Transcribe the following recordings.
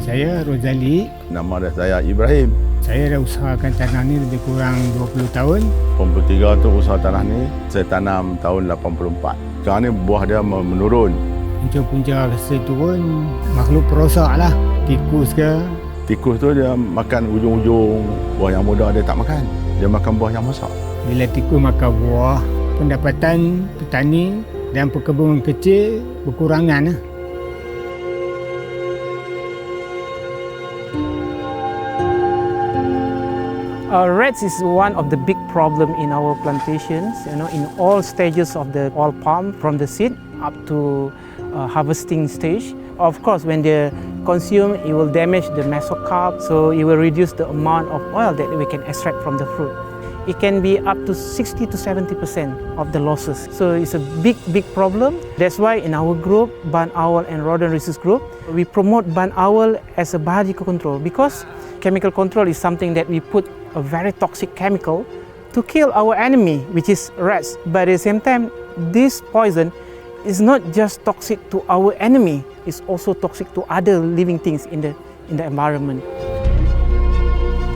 saya Rozali. Nama saya Ibrahim. Saya dah usahakan tanah ni lebih kurang 20 tahun. 83 untuk usaha tanah ni, saya tanam tahun 84. Sekarang ni buah dia menurun. Punca-punca rasa turun, makhluk perosak lah. Tikus ke. Tikus tu dia makan ujung-ujung, buah yang muda dia tak makan. Dia makan buah yang besar. Bila tikus makan buah, pendapatan petani dan pekebun kecil berkurangan lah. Rats is one of the big problem in our plantations, in all stages of the oil palm, from the seed up to harvesting stage. Of course, when they consume, it will damage the mesocarp, so it will reduce the amount of oil that we can extract from the fruit. It can be up to 60 to 70% of the losses. So it's a big problem. That's why in our group, Barn Owl and Rodent Research Group, we promote Barn Owl as a biological control, because chemical control is something that we put a very toxic chemical to kill our enemy, which is rats. But at the same time, this poison is not just toxic to our enemy, it's also toxic to other living things in the environment.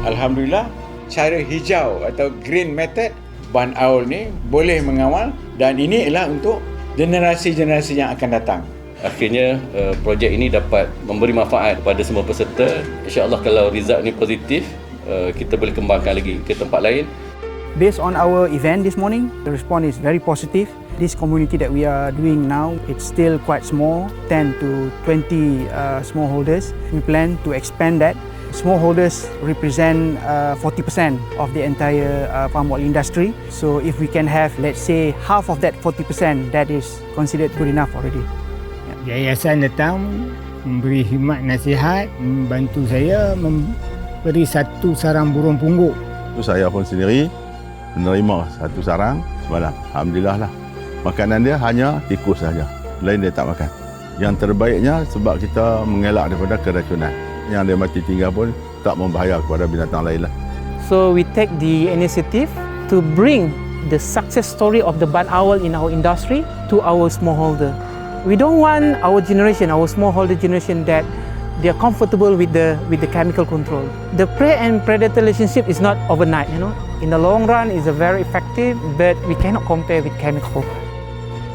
Alhamdulillah, cara hijau atau green method Barn Owl ni boleh mengawal, dan ini ialah untuk generasi-generasi yang akan datang. Akhirnya projek ini dapat memberi manfaat kepada semua peserta. InsyaAllah kalau result ni positif, kita boleh kembangkan lagi ke tempat lain. Based on our event this morning, the response is very positive. This community that we are doing now, it's still quite small, 10 to 20 smallholders. We plan to expand that. Smallholders represent 40% of the entire palm oil industry. So if we can have, let's say, half of that 40%, that is considered good enough already. Yayasan datang memberi khidmat nasihat, membantu saya memberi satu sarang burung pungguk. Saya pun sendiri menerima satu sarang semalam. Alhamdulillah lah. Makanan dia hanya tikus saja. Lain dia tak makan. Yang terbaiknya sebab kita mengelak daripada keracunan. Yang dia mati tinggal pun tak membahaya kepada binatang lain lah. So we take the initiative to bring the success story of the Barn Owl in our industry to our smallholder. We don't want our generation, our smallholder generation, that they are comfortable with the chemical control. The prey and predator relationship is not overnight, In the long run, it's a very effective, but we cannot compare with chemical.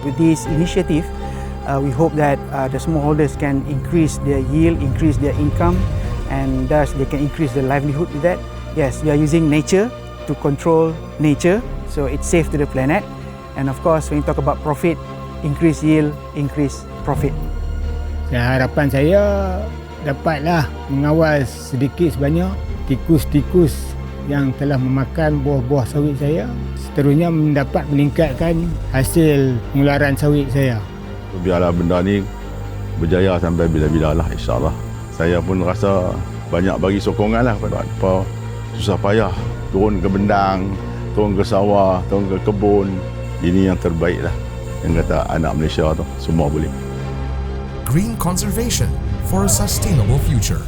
With this initiative, we hope that the smallholders can increase their yield, increase their income, and thus they can increase their livelihood with that. Yes, we are using nature to control nature, so it's safe to the planet. And of course, when you talk about profit, increase yield, increase profit. Harapan saya dapatlah mengawal sedikit sebanyak tikus-tikus yang telah memakan buah-buah sawit saya. Seterusnya mendapat meningkatkan hasil pengeluaran sawit saya. Biarlah benda ni berjaya sampai bila-bila lah, insyaAllah. Saya pun rasa banyak bagi sokongan lah kepada apa susah payah turun ke bendang, turun ke sawah, turun ke kebun. Ini yang terbaik lah. Yang kata anak Malaysia tu semua boleh. Green conservation for a sustainable future.